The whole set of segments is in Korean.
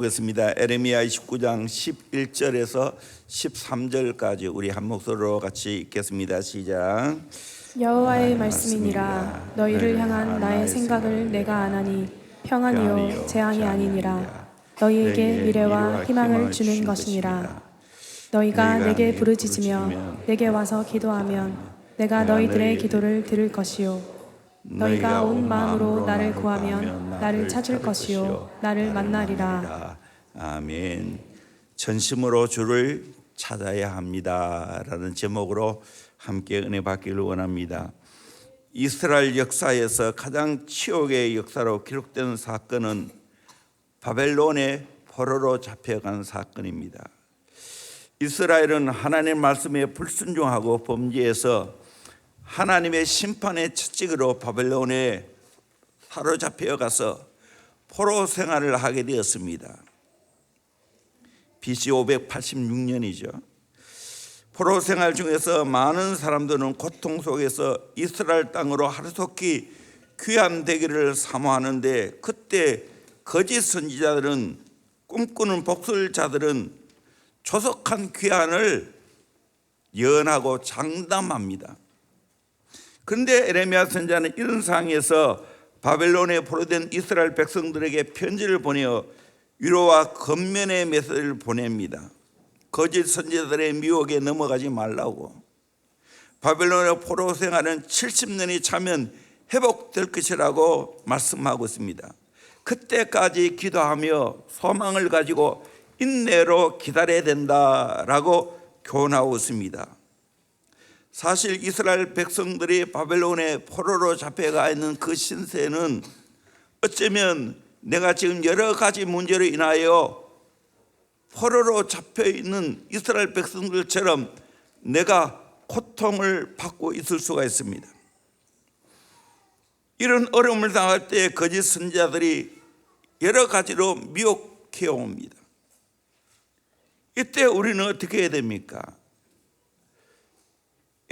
보겠습니다. 에레미야 29장 11절에서 13절까지 우리 한 목소리로 같이 읽겠습니다. 시작. 여호와의 말씀이니라. 너희를 향한 나의 생각을 내가 아나니 평안이요 재앙이 아니니라. 너희에게 미래와 희망을 주는 것이니라. 너희가 내게 부르짖으며 내게 와서 기도하면 내가 너희들의 기도를 들을 것이요 너희가 온 마음으로 나를 구하면 나를 찾을 것이요 나를 만나리라. 아멘. 전심으로 주를 찾아야 합니다 라는 제목으로 함께 은혜 받기를 원합니다. 이스라엘 역사에서 가장 치욕의 역사로 기록된 사건은 바벨론의 포로로 잡혀간 사건입니다. 이스라엘은 하나님의 말씀에 불순종하고 범죄해서 하나님의 심판의 채찍으로 바벨론에 사로잡혀 가서 포로 생활을 하게 되었습니다. BC 586년이죠. 포로 생활 중에서 많은 사람들은 고통 속에서 이스라엘 땅으로 하루속히 귀환되기를 사모하는데, 그때 거짓 선지자들은, 꿈꾸는 복술자들은 조속한 귀환을 예언하고 장담합니다. 그런데 에레미야 선지자는 이런 상황에서 바벨론에 포로된 이스라엘 백성들에게 편지를 보내어 위로와 권면의 메시지를 보냅니다. 거짓 선지자들의 미혹에 넘어가지 말라고. 바벨론의 포로 생활은 70년이 차면 회복될 것이라고 말씀하고 있습니다. 그때까지 기도하며 소망을 가지고 인내로 기다려야 된다라고 교훈하고 있습니다. 사실 이스라엘 백성들이 바벨론의 포로로 잡혀가 있는 그 신세는 어쩌면 내가 지금 여러 가지 문제로 인하여 포로로 잡혀 있는 이스라엘 백성들처럼 내가 고통을 받고 있을 수가 있습니다. 이런 어려움을 당할 때 거짓 선지자들이 여러 가지로 미혹해 옵니다. 이때 우리는 어떻게 해야 됩니까?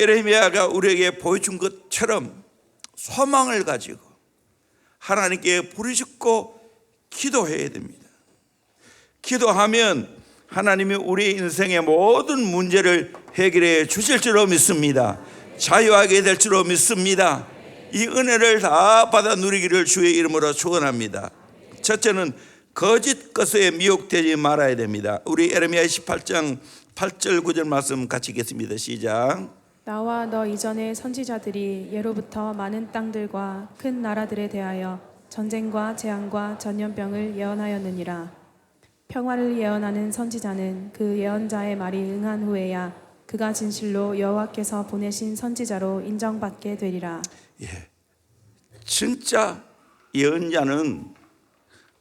에레미야가 우리에게 보여준 것처럼 소망을 가지고 하나님께 부르짖고 기도해야 됩니다. 기도하면 하나님이 우리 인생의 모든 문제를 해결해 주실 줄로 믿습니다. 자유하게 될 줄로 믿습니다. 이 은혜를 다 받아 누리기를 주의 이름으로 축원합니다. 첫째는 거짓 것에 미혹되지 말아야 됩니다. 우리 에레미야 18장 8절 9절 말씀 같이 읽겠습니다. 시작. 나와 너 이전의 선지자들이 예로부터 많은 땅들과 큰 나라들에 대하여 전쟁과 재앙과 전염병을 예언하였느니라. 평화를 예언하는 선지자는 그 예언자의 말이 응한 후에야 그가 진실로 여호와께서 보내신 선지자로 인정받게 되리라. 진짜 예언자는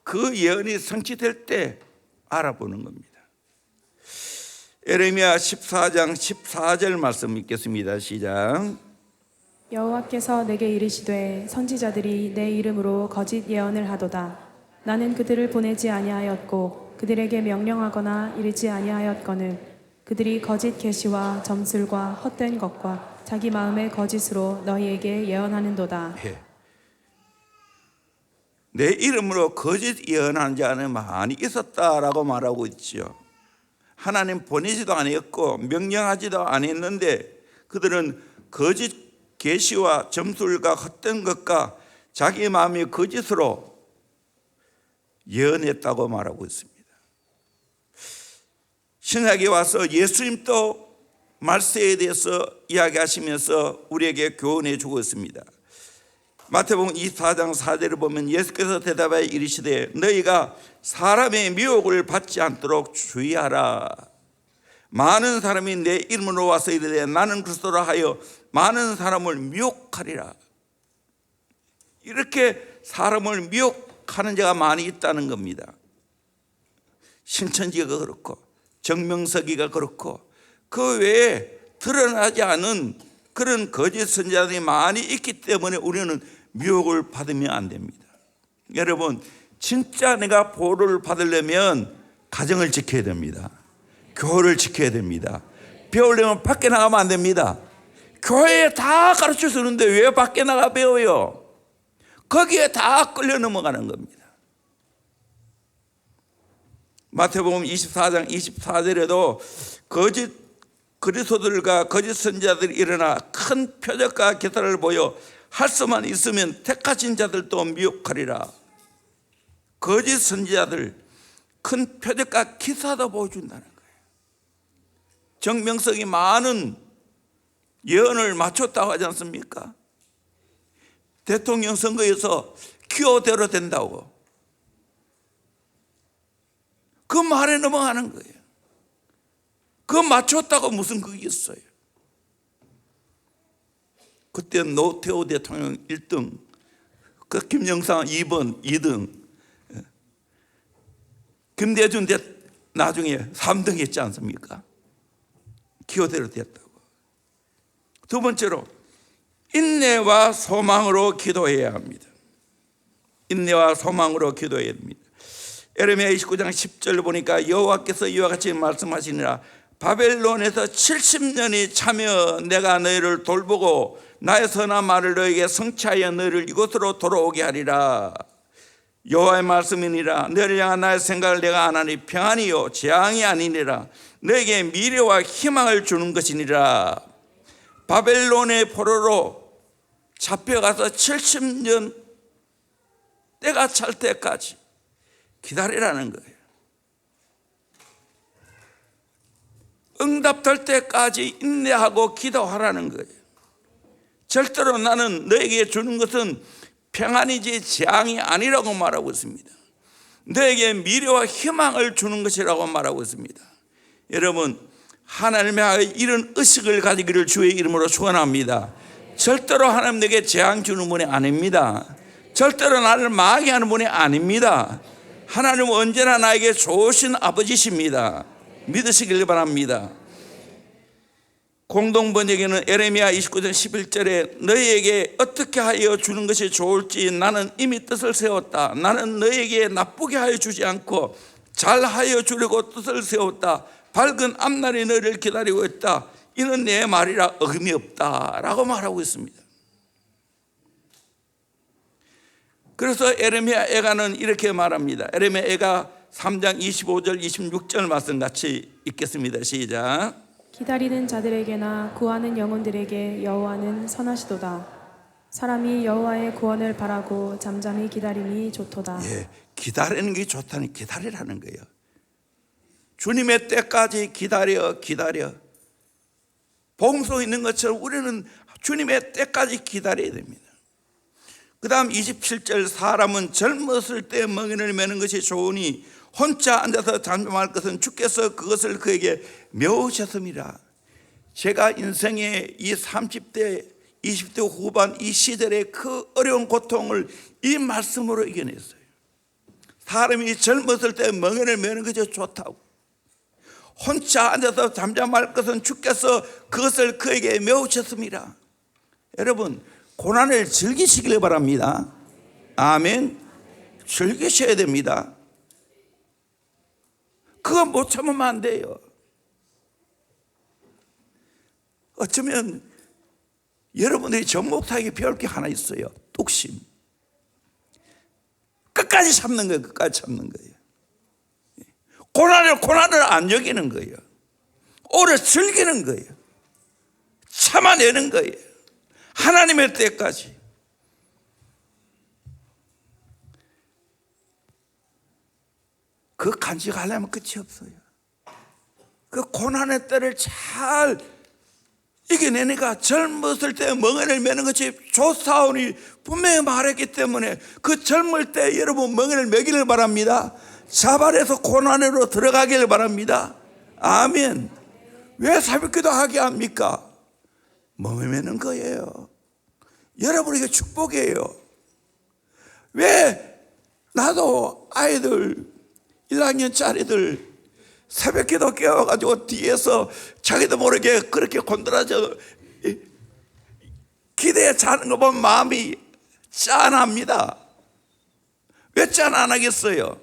그 예언이 성취될 때 알아보는 겁니다. 에레미야 14장 14절 말씀 읽겠습니다. 시작. 여호와께서 내게 이르시되 선지자들이 내 이름으로 거짓 예언을 하도다. 나는 그들을 보내지 아니하였고 그들에게 명령하거나 이르지 아니하였거늘 그들이 거짓 계시와 점술과 헛된 것과 자기 마음의 거짓으로 너희에게 예언하는도다. 내 이름으로 거짓 예언하는 자는 많이 있었다라고 말하고 있죠. 하나님 보내지도 아니었고 명령하지도 아니었는데 그들은 거짓 계시와 점술과 헛된 것과 자기 마음의 거짓으로 예언했다고 말하고 있습니다. 신약에 와서 예수님도 말세에 대해서 이야기하시면서 우리에게 교훈해 주고 있습니다. 마태복음 24장 4절을 보면 예수께서 대답하여 이르시되 너희가 사람의 미혹을 받지 않도록 주의하라. 많은 사람이 내 이름으로 와서 이르되 나는 그리스도라 하여 많은 사람을 미혹하리라. 이렇게 사람을 미혹하는 자가 많이 있다는 겁니다. 신천지가 그렇고 정명석이가 그렇고 그 외에 드러나지 않은 그런 거짓 선지자들이 많이 있기 때문에 우리는 미혹을 받으면 안 됩니다. 여러분, 진짜 내가 보호를 받으려면 가정을 지켜야 됩니다. 교회를 지켜야 됩니다. 배우려면 밖에 나가면 안 됩니다. 교회에 다 가르쳐 주는데 왜 밖에 나가 배워요? 거기에 다 끌려 넘어가는 겁니다. 마태복음 24장 24절에도 거짓 그리스도들과 거짓 선지자들이 일어나 큰 표적과 기사를 보여 할 수만 있으면 택하신 자들도 미혹하리라. 거짓 선지자들 큰 표적과 기사도 보여준다는 거예요. 정명석이 많은 예언을 맞췄다고 하지 않습니까? 대통령 선거에서 기호대로 된다고 그 말에 넘어가는 거예요. 그거 맞췄다고 무슨 그게 있어요. 그때 노태우 대통령 1등, 그 김영삼 2번, 2등, 김대중 나중에 3등 했지 않습니까? 기호대로 됐다고. 두 번째로 인내와 소망으로 기도해야 합니다. 인내와 소망으로 기도해야 합니다. 에레미야 29장 10절 보니까 여호와께서 이와 같이 말씀하시니라. 바벨론에서 70년이 차며 내가 너희를 돌보고 나의 선한 말을 너희에게 성취하여 너희를 이곳으로 돌아오게 하리라. 여호와의 말씀이니라. 너희를 향한 나의 생각을 내가 안 하니 평안이요 재앙이 아니니라. 너에게 미래와 희망을 주는 것이니라. 바벨론의 포로로 잡혀가서 70년 때가 찰 때까지 기다리라는 거예요. 응답될 때까지 인내하고 기도하라는 거예요. 절대로 나는 너에게 주는 것은 평안이지 재앙이 아니라고 말하고 있습니다. 너에게 미래와 희망을 주는 것이라고 말하고 있습니다. 여러분, 하나님의 하에 이런 의식을 가지기를 주의 이름으로 축원합니다. 절대로 하나님 내게 재앙 주는 분이 아닙니다. 절대로 나를 망하게 하는 분이 아닙니다. 하나님은 언제나 나에게 좋으신 아버지십니다. 믿으시길 바랍니다. 공동번역에는 에레미야 29장 11절에 너희에게 어떻게 하여 주는 것이 좋을지 나는 이미 뜻을 세웠다. 나는 너희에게 나쁘게 하여 주지 않고 잘하여 주려고 뜻을 세웠다. 밝은 앞날이 너희를 기다리고 있다. 이는 내 말이라 어금이 없다 라고 말하고 있습니다. 그래서 에레미야 애가는 이렇게 말합니다. 에레미야 애가 3장 25절 26절 말씀 같이 읽겠습니다. 시작. 기다리는 자들에게나 구하는 영혼들에게 여호와는 선하시도다. 사람이 여호와의 구원을 바라고 잠잠히 기다림이 좋도다. 예, 기다리는 게 좋다니 기다리라는 거예요. 주님의 때까지 기다려. 복음서 있는 것처럼 우리는 주님의 때까지 기다려야 됩니다. 그 다음 27절 사람은 젊었을 때 멍에를 매는 것이 좋으니 혼자 앉아서 잠잠할 것은 주께서 그것을 그에게 메우셨음이라. 제가 인생의 이 30대 20대 후반 이 시절의 그 어려운 고통을 이 말씀으로 이겨냈어요. 사람이 젊었을 때 멍에를 매는 것이 좋다고, 혼자 앉아서 잠잠할 것은 주께서 그것을 그에게 메우셨음이라. 여러분, 고난을 즐기시길 바랍니다. 아멘. 즐기셔야 됩니다. 그거 못 참으면 안 돼요. 어쩌면 여러분들이 전목타에게 배울 게 하나 있어요. 뚝심. 끝까지 참는 거예요. 끝까지 참는 거예요. 고난을 안 여기는 거예요. 오래 즐기는 거예요. 참아내는 거예요. 하나님의 때까지. 그 간직하려면 끝이 없어요. 그 고난의 때를 잘 이겨내니까 젊었을 때 멍에를 매는 것이 좋사오니 분명히 말했기 때문에 그 젊을 때 여러분 멍에를 매기를 바랍니다. 자발해서 고난으로 들어가기를 바랍니다. 아멘. 왜 새벽기도 하게 합니까? 멍에 매는 거예요. 여러분에게 축복이에요. 왜 나도 아이들 1학년짜리들 새벽기도 깨워가지고 뒤에서 자기도 모르게 그렇게 건드려져 기대에 자는 거 보면 마음이 짠합니다. 왜 짠 안 하겠어요?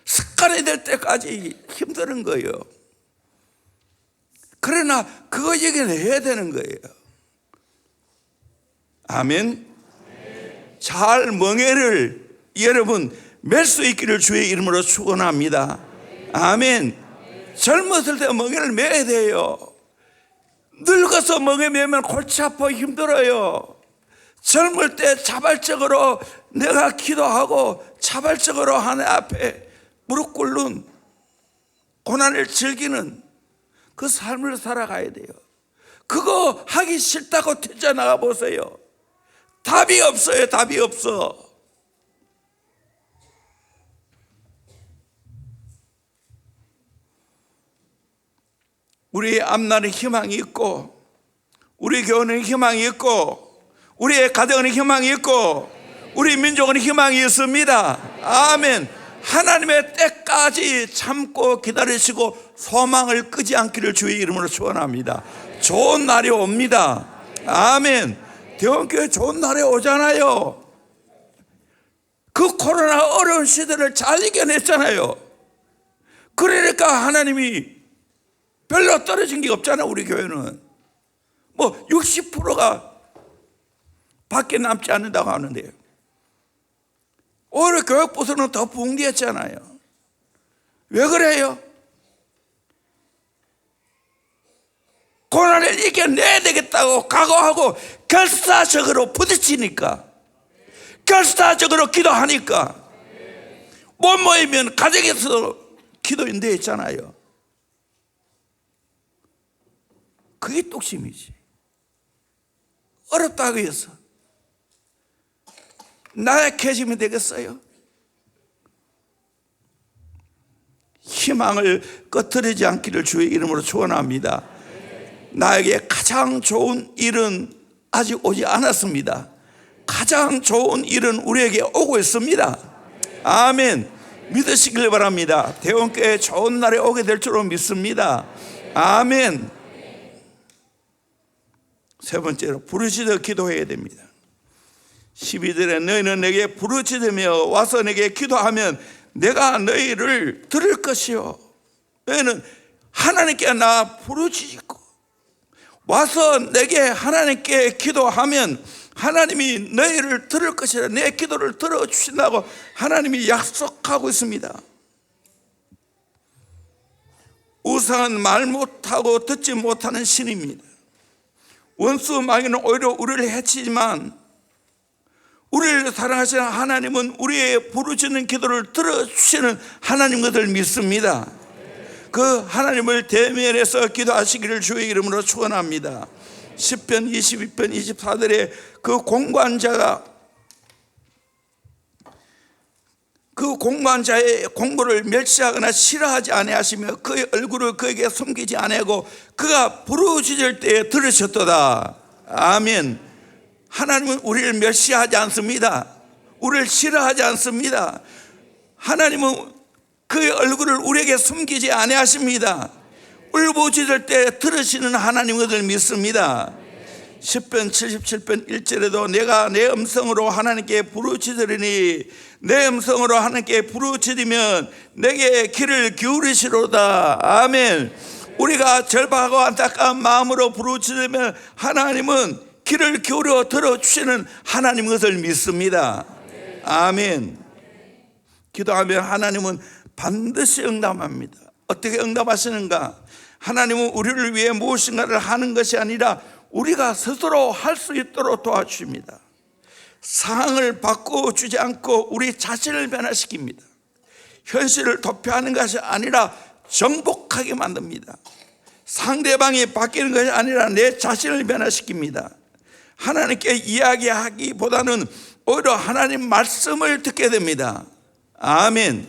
습관이 될 때까지 힘드는 거예요. 그러나 그거 얘기는 해야 되는 거예요. 아멘. 잘 멍에를 여러분 맬 수 있기를 주의 이름으로 축원합니다. 아멘. 젊었을 때 멍에를 매야 돼요. 늙어서 멍에 매면 골치 아파 힘들어요. 젊을 때 자발적으로 내가 기도하고 자발적으로 하나님 앞에 무릎 꿇는 고난을 즐기는 그 삶을 살아가야 돼요. 그거 하기 싫다고 뛰쳐나가 보세요. 답이 없어요. 답이 없어. 우리의 앞날에 희망이 있고, 우리 교회는 희망이 있고, 우리의 가정은 희망이 있고, 우리 민족은 희망이 있습니다. 아멘. 하나님의 때까지 참고 기다리시고 소망을 끄지 않기를 주의 이름으로 축원합니다. 좋은 날이 옵니다. 아멘. 대원교회 좋은 날이 오잖아요. 그 코로나 어려운 시대를 잘 이겨냈잖아요. 그러니까 하나님이 별로 떨어진 게 없잖아요. 우리 교회는 뭐 60%가 밖에 남지 않는다고 하는데요. 오히려 교육부서는 더 붕괴했잖아요. 왜 그래요? 고난을 이겨내야 되겠다고 각오하고 결사적으로 부딪히니까, 결사적으로 기도하니까, 못 모이면 가정에서 기도인데 있잖아요. 그게 뚝심이지. 어렵다고 해서 나약해지면 되겠어요? 희망을 꺼트리지 않기를 주의 이름으로 축원합니다. 나에게 가장 좋은 일은 아직 오지 않았습니다. 가장 좋은 일은 우리에게 오고 있습니다. 아멘. 믿으시길 바랍니다. 대원교회 좋은 날이 오게 될 줄로 믿습니다. 아멘. 세 번째로 부르짖어 기도해야 됩니다. 12절에 너희는 내게 부르짖으며 와서 내게 기도하면 내가 너희를 들을 것이요. 너희는 하나님께 나 부르짖고 와서 내게 하나님께 기도하면 하나님이 너희를 들을 것이라. 내 기도를 들어주신다고 하나님이 약속하고 있습니다. 우상은 말 못하고 듣지 못하는 신입니다. 원수 마귀는 오히려 우리를 해치지만 우리를 사랑하시는 하나님은 우리의 부르짖는 기도를 들어주시는 하나님 것을 믿습니다. 그 하나님을 대면해서 기도하시기를 주의 이름으로 축원합니다. 시편 22편 24절에 그 공관자의 공고를 멸시하거나 싫어하지 아니하시며 그의 얼굴을 그에게 숨기지 아니하고 그가 부르짖을 때에 들으셨도다. 아멘. 하나님은 우리를 멸시하지 않습니다. 우리를 싫어하지 않습니다. 하나님은 그의 얼굴을 우리에게 숨기지 아니하십니다. 울부짖을 때 들으시는 하나님을 믿습니다. 시편 77편 1절에도 내가 내 음성으로 하나님께 부르짖으리니 내 음성으로 하나님께 부르짖으면 내게 귀를 기울이시로다. 아멘. 우리가 절박하고 안타까운 마음으로 부르짖으면 하나님은 귀를 기울여 들어주시는 하나님 것을 믿습니다. 아멘. 기도하면 하나님은 반드시 응답합니다. 어떻게 응답하시는가? 하나님은 우리를 위해 무엇인가를 하는 것이 아니라 우리가 스스로 할 수 있도록 도와주십니다. 상황을 바꿔주지 않고 우리 자신을 변화시킵니다. 현실을 도피하는 것이 아니라 정복하게 만듭니다. 상대방이 바뀌는 것이 아니라 내 자신을 변화시킵니다. 하나님께 이야기하기보다는 오히려 하나님 말씀을 듣게 됩니다. 아멘.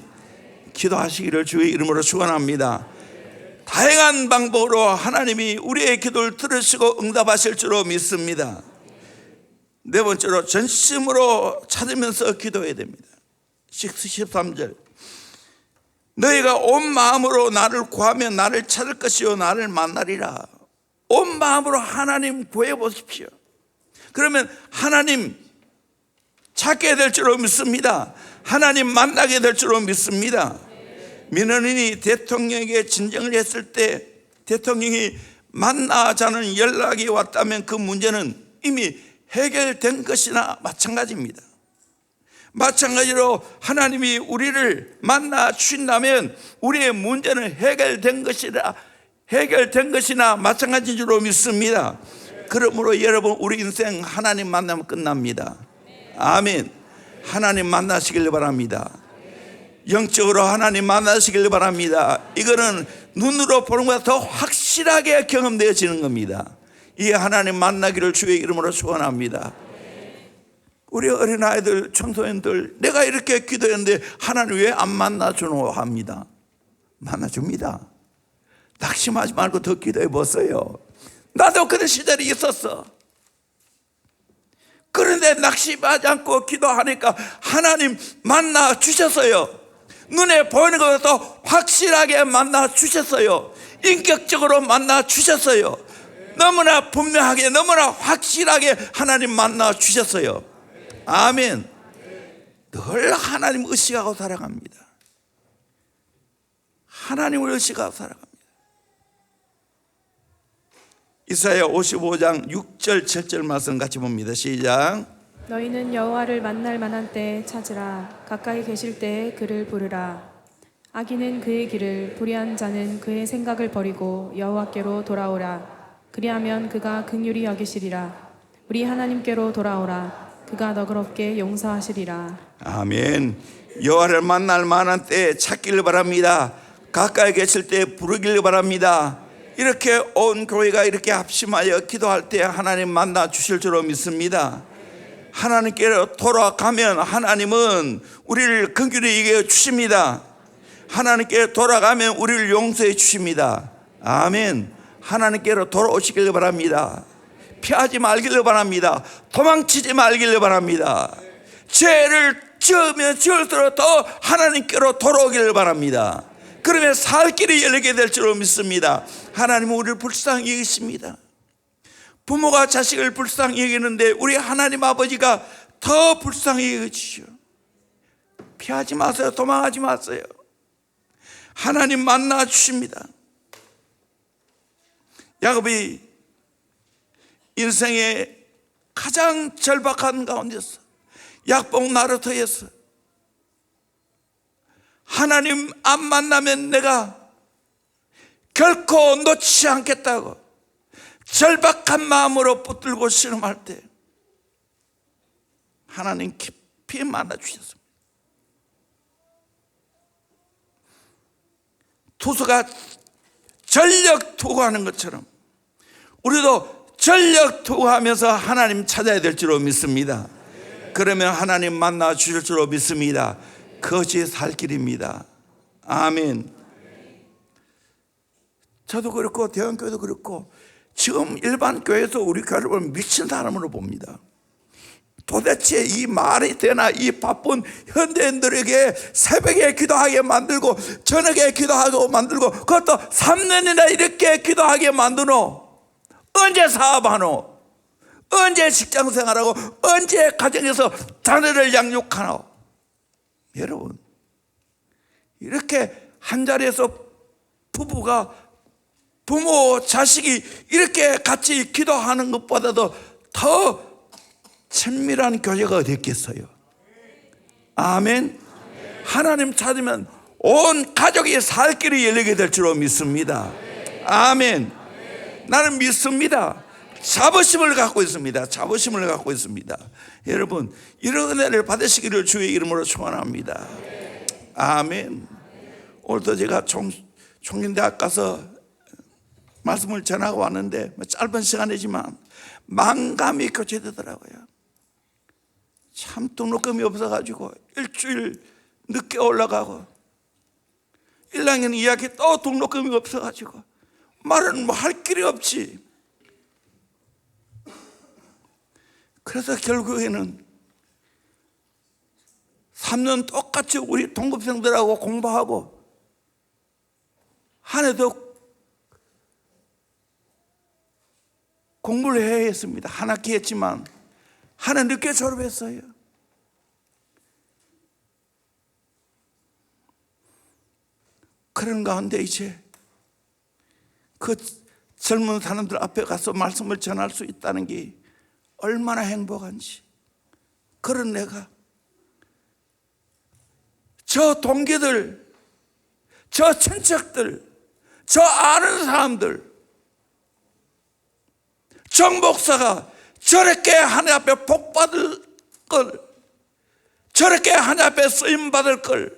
기도하시기를 주의 이름으로 축원합니다. 다양한 방법으로 하나님이 우리의 기도를 들으시고 응답하실 줄로 믿습니다. 네 번째로 전심으로 찾으면서 기도해야 됩니다. 13절 너희가 온 마음으로 나를 구하면 나를 찾을 것이요 나를 만나리라. 온 마음으로 하나님 구해보십시오. 그러면 하나님 찾게 될 줄로 믿습니다. 하나님 만나게 될 줄로 믿습니다. 민원인이 대통령에게 진정을 했을 때 대통령이 만나자는 연락이 왔다면 그 문제는 이미 해결된 것이나 마찬가지입니다. 마찬가지로 하나님이 우리를 만나 주신다면 우리의 문제는 해결된 것이나 마찬가지인 줄로 믿습니다. 그러므로 여러분, 우리 인생 하나님 만나면 끝납니다. 아멘. 하나님 만나시길 바랍니다. 영적으로 하나님 만나시길 바랍니다. 이거는 눈으로 보는 것보다 더 확실하게 경험되어지는 겁니다. 이 하나님 만나기를 주의 이름으로 축원합니다. 우리 어린아이들, 청소년들, 내가 이렇게 기도했는데 하나님 왜 안 만나주노 합니다. 만나줍니다. 낙심하지 말고 더 기도해 보세요. 나도 그런 시절이 있었어. 그런데 낙심하지 않고 기도하니까 하나님 만나 주셨어요. 눈에 보이는 것보다 확실하게 만나 주셨어요. 인격적으로 만나 주셨어요. 너무나 분명하게, 너무나 확실하게 하나님 만나 주셨어요. 아멘. 늘 하나님 의식하고 살아갑니다. 하나님을 의식하고 살아갑니다. 이사야 55장 6절 7절 말씀 같이 봅니다. 시작. 너희는 여호와를 만날 만한 때에 찾으라. 가까이 계실 때에 그를 부르라. 악인은 그의 길을, 불의한 자는 그의 생각을 버리고 여호와께로 돌아오라. 그리하면 그가 긍휼히 여기시리라. 우리 하나님께로 돌아오라. 그가 너그럽게 용서하시리라. 아멘. 여호와를 만날 만한 때에 찾기를 바랍니다. 가까이 계실 때에 부르기를 바랍니다. 이렇게 온 교회가 이렇게 합심하여 기도할 때 하나님 만나 주실 줄로 믿습니다. 하나님께로 돌아가면 하나님은 우리를 긍휼히 여겨 주십니다. 하나님께 돌아가면 우리를 용서해 주십니다. 아멘. 하나님께로 돌아오시길 바랍니다. 피하지 말기를 바랍니다. 도망치지 말기를 바랍니다. 죄를 지으면 지을수록 더 하나님께로 돌아오기를 바랍니다. 그러면 살 길이 열리게 될 줄로 믿습니다. 하나님은 우리를 불쌍히 여기십니다. 부모가 자식을 불쌍히 여기는데 우리 하나님 아버지가 더 불쌍히 여기시죠. 피하지 마세요. 도망하지 마세요. 하나님 만나 주십니다. 야곱이 인생의 가장 절박한 가운데서 약봉 나루터에서 하나님 안 만나면 내가 결코 놓치지 않겠다고 절박한 마음으로 붙들고 신음할 때 하나님 깊이 만나 주셨습니다. 투수가 전력 투구하는 것처럼 우리도 전력 투구하면서 하나님 찾아야 될 줄로 믿습니다. 그러면 하나님 만나 주실 줄로 믿습니다. 그것이 살 길입니다. 아멘. 저도 그렇고 대형교회도 그렇고 지금 일반 교회에서 우리 교회를 보면 미친 사람으로 봅니다. 도대체 이 말이 되나? 이 바쁜 현대인들에게 새벽에 기도하게 만들고 저녁에 기도하고 만들고 그것도 3년이나 이렇게 기도하게 만드노? 언제 사업하노? 언제 직장생활하고 언제 가정에서 자녀를 양육하노? 여러분, 이렇게 한자리에서 부부가 부모 자식이 이렇게 같이 기도하는 것보다도 더 친밀한 교제가 어디 있겠어요? 아멘. 하나님 찾으면 온 가족이 살 길이 열리게 될 줄로 믿습니다. 아멘. 나는 믿습니다. 자부심을 갖고 있습니다. 자부심을 갖고 있습니다. 여러분, 이런 은혜를 받으시기를 주의 이름으로 축원합니다. 아멘. 오늘도 제가 총린대학 가서 말씀을 전하고 왔는데 짧은 시간이지만 만감이 교체되더라고요. 참 등록금이 없어가지고 일주일 늦게 올라가고 1학년 2학기 또 등록금이 없어가지고 말은 뭐 할 길이 없지. 그래서 결국에는 3년 똑같이 우리 동급생들하고 공부하고 한 해도 공부를 해야 했습니다. 한 학기 했지만 한 해 늦게 졸업했어요. 그런 가운데 이제 그 젊은 사람들 앞에 가서 말씀을 전할 수 있다는 게 얼마나 행복한지. 그런 내가 저 동기들, 저 친척들, 저 아는 사람들, 정 목사가 저렇게 하나님 앞에 복 받을 걸, 저렇게 하나님 앞에 쓰임 받을 걸,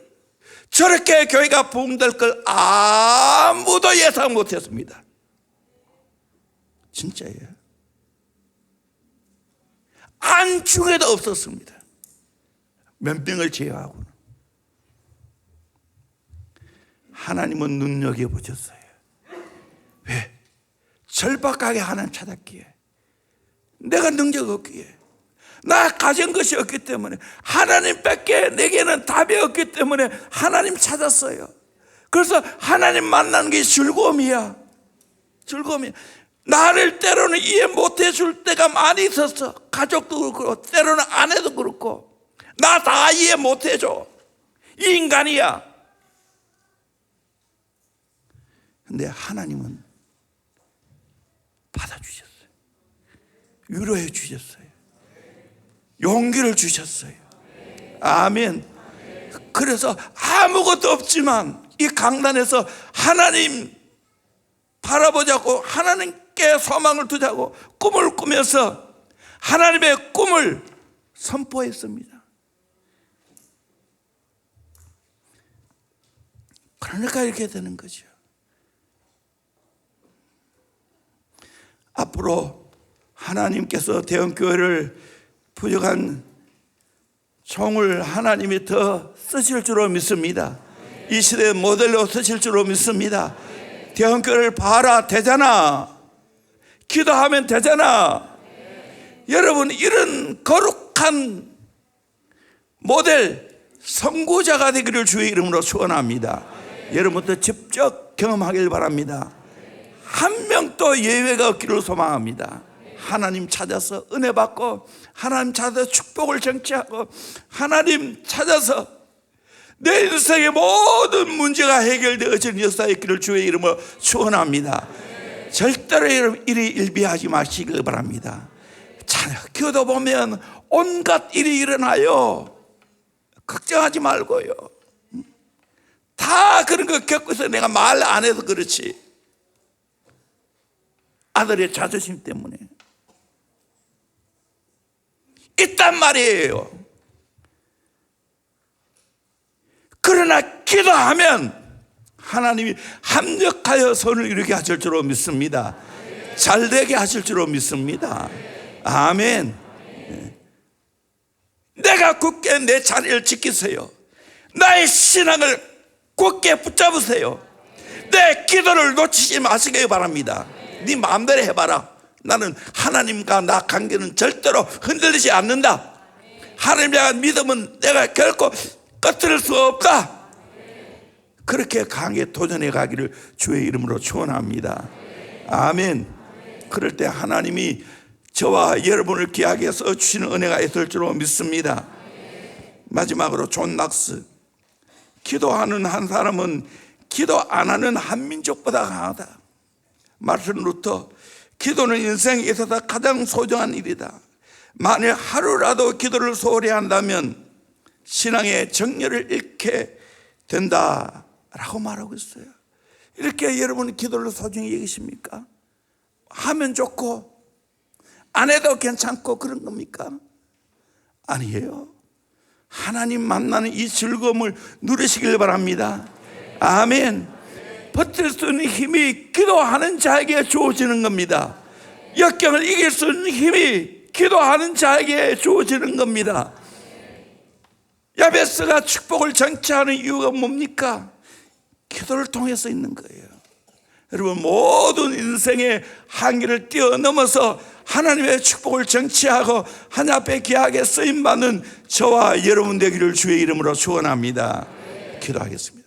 저렇게 교회가 부흥될 걸 아무도 예상 못했습니다. 진짜예요. 안중에도 없었습니다. 몇 명을 제외하고는. 하나님은 눈여겨보셨어요. 왜? 절박하게 하나님 찾았기에, 내가 능력 없기에, 나 가진 것이 없기 때문에, 하나님밖에 내게는 답이 없기 때문에 하나님 찾았어요. 그래서 하나님 만나는 게 즐거움이야. 즐거움이야. 나를 때로는 이해 못해 줄 때가 많이 있었어. 가족도 그렇고 때로는 아내도 그렇고. 나 다 이해 못해 줘. 인간이야. 근데 하나님은 받아주셨어요. 위로해 주셨어요. 용기를 주셨어요. 아멘. 그래서 아무것도 없지만 이 강단에서 하나님 바라보자고, 하나님께 소망을 두자고 꿈을 꾸면서 하나님의 꿈을 선포했습니다. 그러니까 이렇게 되는 거죠. 앞으로 하나님께서 대형교회를 부족한 총을 하나님이 더 쓰실 줄로 믿습니다. 이 시대의 모델로 쓰실 줄로 믿습니다. 대형교회를 봐라, 되잖아. 기도하면 되잖아. 여러분, 이런 거룩한 모델 선구자가 되기를 주의 이름으로 축원합니다. 여러분도 직접 경험하길 바랍니다. 한 명도 예외가 없기를 소망합니다. 하나님 찾아서 은혜 받고, 하나님 찾아서 축복을 정치하고, 하나님 찾아서 내 인생의 모든 문제가 해결되어지는 역사의 길을 주의 이름으로 축원합니다. 절대로 여러분 일이 일비하지 마시길 바랍니다. 기도 보면 온갖 일이 일어나요. 걱정하지 말고요. 다 그런 거 겪고 있어. 내가 말 안 해서 그렇지. 아들의 자존심 때문에 있단 말이에요. 그러나 기도하면 하나님이 합력하여 선을 이루게 하실 줄로 믿습니다. 잘되게 하실 줄로 믿습니다. 아멘. 내가 굳게 내 자리를 지키세요. 나의 신앙을 굳게 붙잡으세요. 내 기도를 놓치지 마시기 바랍니다. 네 마음대로 해봐라. 나는 하나님과 나 관계는 절대로 흔들리지 않는다. 하나님에 대한 믿음은 내가 결코 꺼뜨릴 수 없다. 그렇게 강하게 도전해 가기를 주의 이름으로 축원합니다. 아멘. 그럴 때 하나님이 저와 여러분을 귀하게 써주시는 은혜가 있을 줄로 믿습니다. 마지막으로 존 낙스, 기도하는 한 사람은 기도 안 하는 한 민족보다 강하다. 마르틴 루터, 기도는 인생에 있어서 가장 소중한 일이다. 만일 하루라도 기도를 소홀히 한다면 신앙의 정열을 잃게 된다라고 말하고 있어요. 이렇게 여러분이 기도를 소중히 여기십니까? 하면 좋고 안 해도 괜찮고 그런 겁니까? 아니에요. 하나님 만나는 이 즐거움을 누리시길 바랍니다. 아멘. 버틸 수 있는 힘이 기도하는 자에게 주어지는 겁니다. 역경을 이길 수 있는 힘이 기도하는 자에게 주어지는 겁니다. 야베스가 축복을 정치하는 이유가 뭡니까? 기도를 통해서 있는 거예요. 여러분, 모든 인생의 한계를 뛰어넘어서 하나님의 축복을 정치하고 하나님 앞에 귀하게 쓰임받는 저와 여러분 되기를 주의 이름으로 축원합니다. 기도하겠습니다.